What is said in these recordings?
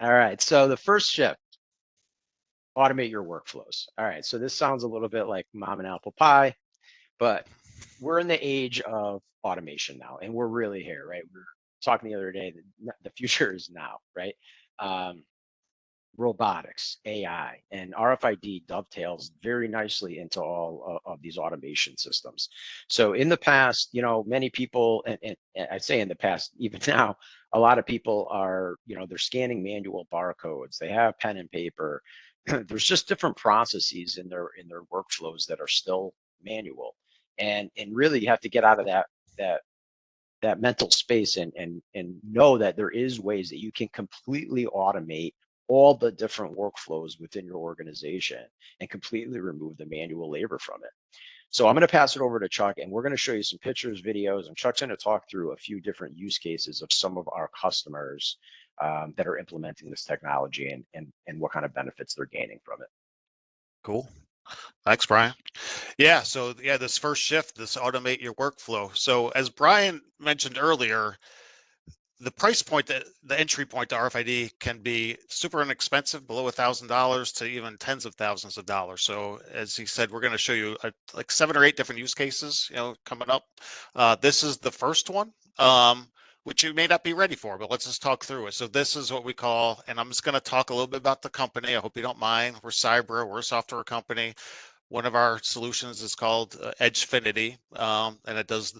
All right. So the first shift, automate your workflows. All right. So this sounds a little bit like mom and apple pie, but we're in the age of automation now, and we're really here, right? We were talking the other day that the future is now, right? Um, Robotics, AI, and RFID dovetails very nicely into all of these automation systems. So in the past, many people, and I say in the past, even now, a lot of people are, they're scanning manual barcodes. They have pen and paper. There's just different processes in their workflows that are still manual, and really you have to get out of that that mental space and know that there is ways that you can completely automate all the different workflows within your organization and completely remove the manual labor from it. So I'm going to pass it over to Chuck, and we're going to show you some pictures, videos, and Chuck's going to talk through a few different use cases of some of our customers that are implementing this technology and what kind of benefits they're gaining from it. Cool. Thanks, Brian. Yeah, so this first shift, this automate your workflow. So as Brian mentioned earlier, the price point, the entry point to RFID can be super inexpensive, below $1,000 to even tens of thousands of dollars. So as he said, we're going to show you like 7 or 8 different use cases, coming up. This is the first one, which you may not be ready for, but let's just talk through it. So this is what we call, and I'm just going to talk a little bit about the company. I hope you don't mind. We're Cybra, we're a software company. One of our solutions is called Edgefinity, and it does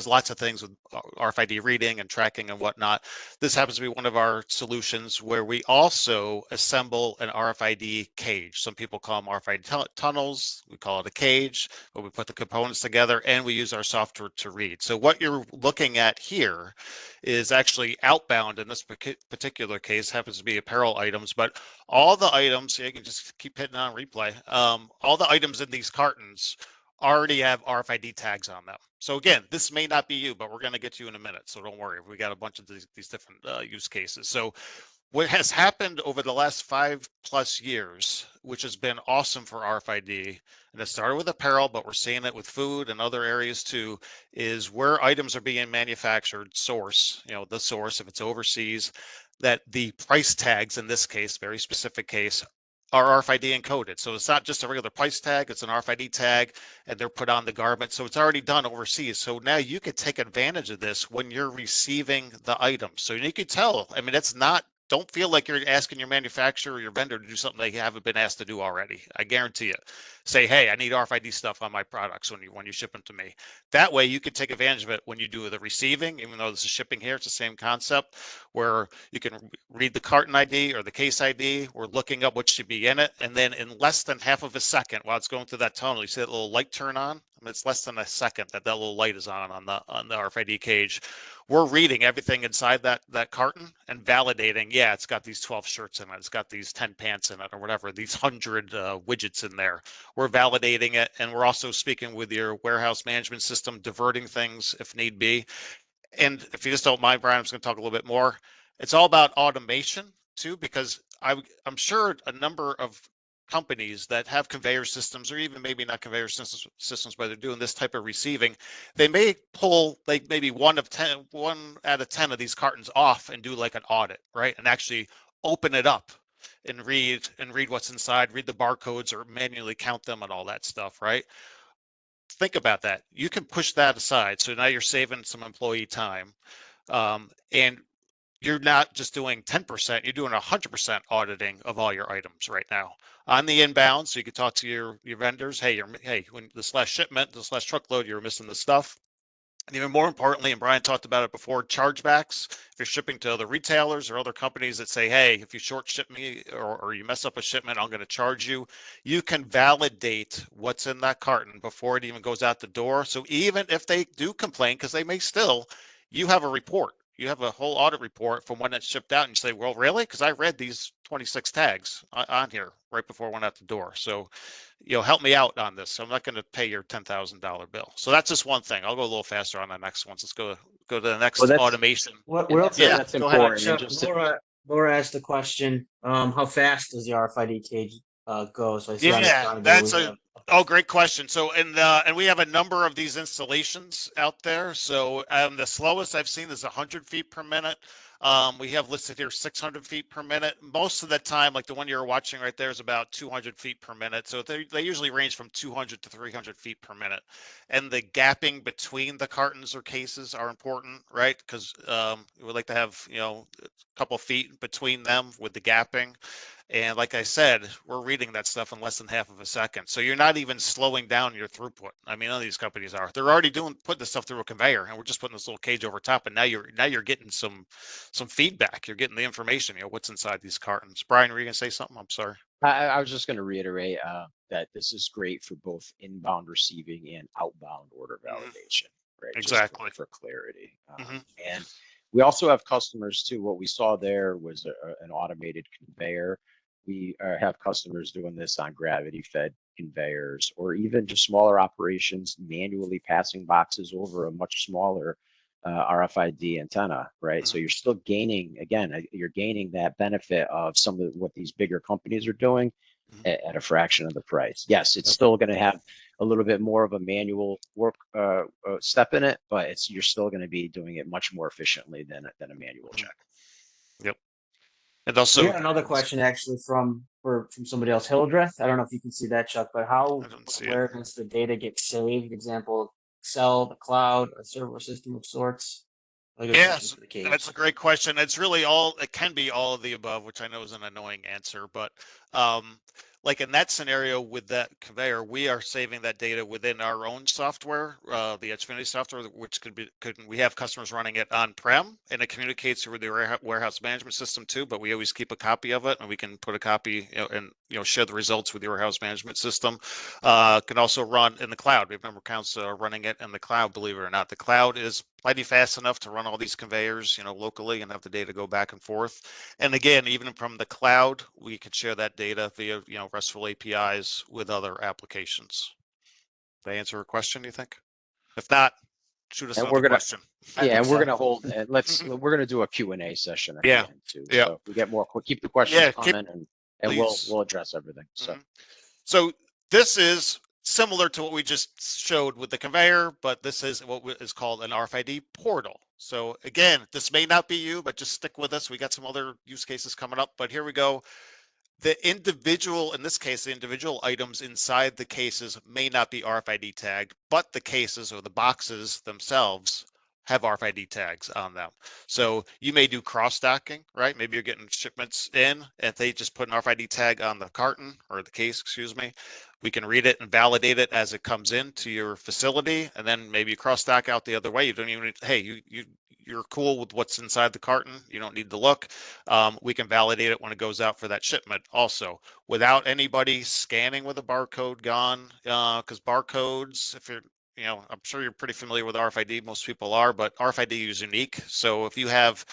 lots of things with RFID reading and tracking and whatnot. This happens to be one of our solutions where we also assemble an RFID cage. Some people call them RFID tunnels. We call it a cage, but we put the components together and we use our software to read. So what you're looking at here is actually outbound. In this particular case, happens to be apparel items, but all the items, you can just keep hitting on replay. All the items in these cartons already have RFID tags on them. So again, this may not be you, but we're going to get you in a minute. So don't worry. We got a bunch of these different use cases. So what has happened over the last 5+ years, which has been awesome for RFID, and it started with apparel, but we're seeing it with food and other areas too, is where items are being manufactured, the source, if it's overseas, that the price tags in this case, very specific case, are RFID encoded. So it's not just a regular price tag, it's an RFID tag, and they're put on the garment. So it's already done overseas. So now you could take advantage of this when you're receiving the item. So you could tell, I mean, don't feel like you're asking your manufacturer or your vendor to do something they haven't been asked to do already. I guarantee it. Say, hey, I need RFID stuff on my products when you ship them to me. That way you can take advantage of it when you do the receiving, even though this is shipping here, it's the same concept where you can read the carton ID or the case ID. We're looking up what should be in it. And then in less than half of a second, while it's going through that tunnel, you see that little light turn on? I mean, it's less than a second that little light is on the RFID cage. We're reading everything inside that carton and validating, yeah, it's got these 12 shirts in it, it's got these 10 pants in it, or whatever, these 100 widgets in there. We're validating it, and we're also speaking with your warehouse management system, diverting things if need be. And if you just don't mind, Brian, I'm just going to talk a little bit more. It's all about automation too, because I'm sure a number of companies that have conveyor systems, or even maybe not conveyor systems, but they're doing this type of receiving, they may pull like maybe 1 out of 10 of these cartons off and do like an audit, right? And actually open it up and read what's inside, read the barcodes, or manually count them and all that stuff, right? Think about that. You can push that aside. So now you're saving some employee time. And you're not just doing 10%, you're doing 100% auditing of all your items right now. On the inbound, so you can talk to your vendors, hey, when this last shipment, this last truckload, you're missing the stuff. And even more importantly, and Brian talked about it before, chargebacks. If you're shipping to other retailers or other companies that say, hey, if you short ship me or you mess up a shipment, I'm going to charge you. You can validate what's in that carton before it even goes out the door. So even if they do complain, because they may still, you have a report. You have a whole audit report from when it's shipped out, and you say, well, really? Because I read these 26 tags on here right before it went out the door. So help me out on this. I'm not going to pay your $10,000 bill. So that's just one thing. I'll go a little faster on the next ones. Let's go to the next automation. Real quick, that's important. Chuck, Laura asked the question, how fast does the RFID cage go? So I see great question. So and we have a number of these installations out there. So the slowest I've seen is 100 feet per minute. We have listed here 600 feet per minute. Most of the time, like the one you're watching right there is about 200 feet per minute. So they usually range from 200 to 300 feet per minute. And the gapping between the cartons or cases are important, right? Because we like to have, a couple feet between them with the gapping. And like I said, we're reading that stuff in less than half of a second. So you're not even slowing down your throughput. I mean, none of these companies are. They're already putting this stuff through a conveyor, and we're just putting this little cage over top. And now you're getting some feedback. You're getting the information. What's inside these cartons. Brian, were you gonna say something? I'm sorry. I was just going to reiterate that this is great for both inbound receiving and outbound order validation, right? Exactly. Just for clarity. Mhm. And we also have customers too. What we saw there was an automated conveyor. We have customers doing this on gravity-fed conveyors, or even just smaller operations, manually passing boxes over a much smaller RFID antenna, right? So you're still gaining, again, you're gaining that benefit of some of what these bigger companies are doing at a fraction of the price. Yes, it's still going to have a little bit more of a manual work step in it, but you're still going to be doing it much more efficiently than a manual check. Yep. And also, We got another question actually from somebody else, Hildreth. I don't know if you can see that, Chuck, but I don't see where it. does the data get saved? Example, Excel, the cloud, a server system of sorts. Yes, that's a great question. It's really it can be all of the above, which I know is an annoying answer, but like in that scenario with that conveyor, we are saving that data within our own software, the Xfinity software, which we have customers running it on-prem, and it communicates with the warehouse management system too, but we always keep a copy of it, and we can put a copy, and share the results with the warehouse management system. Can also run in the cloud. We have member accounts running it in the cloud, believe it or not. The cloud is plenty fast enough to run all these conveyors, locally and have the data go back and forth. And again, even from the cloud, we could share that data via, RESTful APIs with other applications. Did I answer a question, do you think? If not, shoot us And another question. Yeah, and we're gonna hold and we're gonna do a Q&A session at Yeah. the end too. Yeah. So if we get more, we'll keep the questions coming and please. we'll address everything. So So this is similar to what we just showed with the conveyor, but this is what is called an RFID portal. So again, this may not be you, but just stick with us. We got some other use cases coming up, but here we go. In this case, the individual items inside the cases may not be RFID tagged, but the cases or the boxes themselves have RFID tags on them. So you may do cross-docking, right? Maybe you're getting shipments in, and they just put an RFID tag on the carton or the case, excuse me. We can read it and validate it as it comes into your facility, and then maybe you cross-dock out the other way. You don't even, hey, you're cool with what's inside the carton. You don't need to look. We can validate it when it goes out for that shipment also without anybody scanning with a barcode gone, because barcodes, if you're, I'm sure you're pretty familiar with RFID. Most people are, but RFID is unique. So if you have,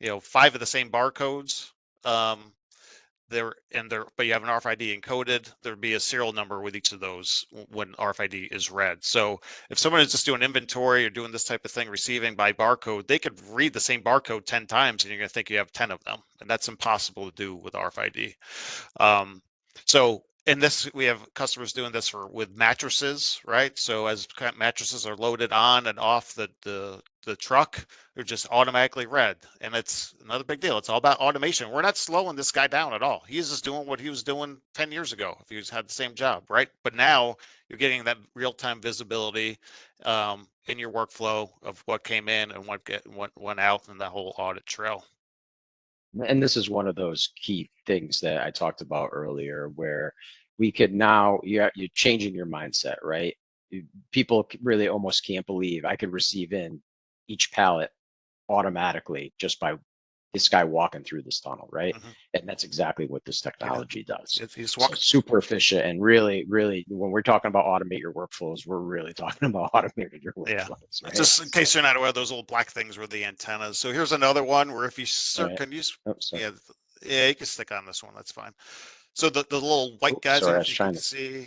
5 of the same barcodes, but you have an RFID encoded, there'd be a serial number with each of those when RFID is read. So if someone is just doing inventory or doing this type of thing, receiving by barcode, they could read the same barcode 10 times and you're going to think you have 10 of them. And that's impossible to do with RFID. So in this, we have customers doing this with mattresses, right? So as mattresses are loaded on and off the truck, they're just automatically read. And it's another big deal. It's all about automation. We're not slowing this guy down at all. He's just doing what he was doing 10 years ago if he had the same job, right? But now you're getting that real-time visibility in your workflow of what came in and what went out in that whole audit trail. and this is one of those key things that I talked about earlier, where we could now you're changing your mindset, right? People really almost can't believe I could receive in each pallet automatically just by this guy walking through this tunnel, right? And that's exactly what this technology does. He's So super efficient, and really, really, when we're talking about automate your workflows, we're really talking about automating your workflows. Right? Just in case you're not aware, those little black things were the antennas. So here's another one where if you can use, you can stick on this one. That's fine. So the little white guys, sorry, I if was you trying can to see,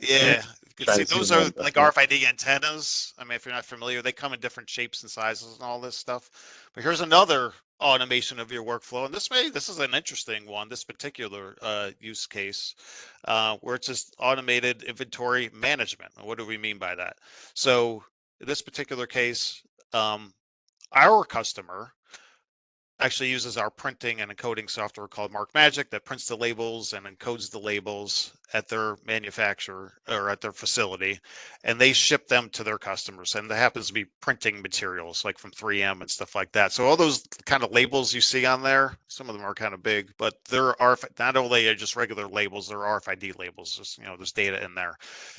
yeah, you can see those are like RFID antennas. I mean, if you're not familiar, they come in different shapes and sizes and all this stuff. But here's another automation of your workflow, and this is an interesting one. This particular use case, where it's just automated inventory management. And what do we mean by that? So in this particular case, our customer actually uses our printing and encoding software called MarkMagic that prints the labels and encodes the labels at their manufacturer or at their facility, and they ship them to their customers. And that happens to be printing materials like from 3M and stuff like that. So all those kind of labels you see on there, some of them are kind of big, but they're not only just regular labels, they're RFID labels. Just, there's data in there.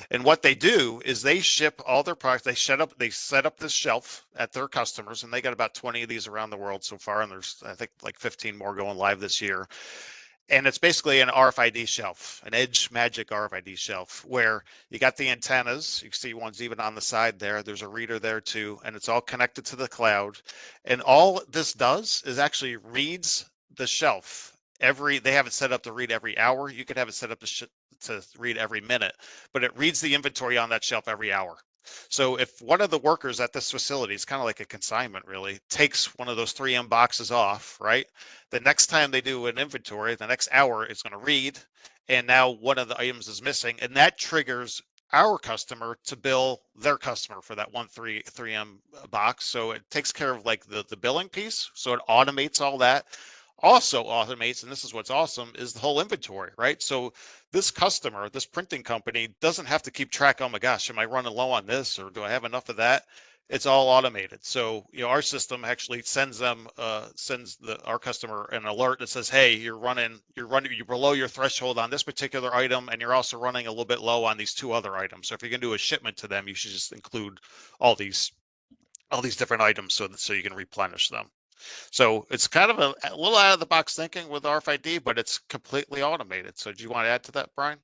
And what they do is they ship all their products. They set up this shelf at their customers, and they got about 20 of these around the world so far. And there's, I think, like 15 more going live this year. And it's basically an RFID shelf, an Edge Magic RFID shelf, where you got the antennas. You can see one's even on the side there. There's a reader there too, and it's all connected to the cloud. And all this does is actually reads the shelf. They have it set up to read every hour. You could have it set up to read every minute, but it reads the inventory on that shelf every hour. So if one of the workers at this facility, it's kind of like a consignment really, takes one of those 3M boxes off, right? The next time they do an inventory, the next hour it's going to read, and now one of the items is missing, and that triggers our customer to bill their customer for that 3M box. So it takes care of like the billing piece. So it automates all that. Also automates, and this is what's awesome, is the whole inventory, right? So this customer, this printing company doesn't have to keep track. Oh my gosh, am I running low on this, or do I have enough of that? It's all automated. So our system actually sends our customer an alert that says, hey, you're below your threshold on this particular item, and you're also running a little bit low on these 2 other items. So if you're going to do a shipment to them, you should just include all these different items so you can replenish them. So it's kind of a little out of the box thinking with RFID, but it's completely automated. So do you want to add to that, Brian?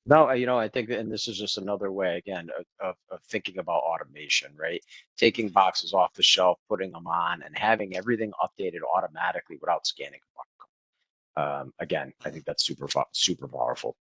No, I think, and this is just another way, again, of thinking about automation, right? Taking boxes off the shelf, putting them on, and having everything updated automatically without scanning a barcode. Again, I think that's super powerful.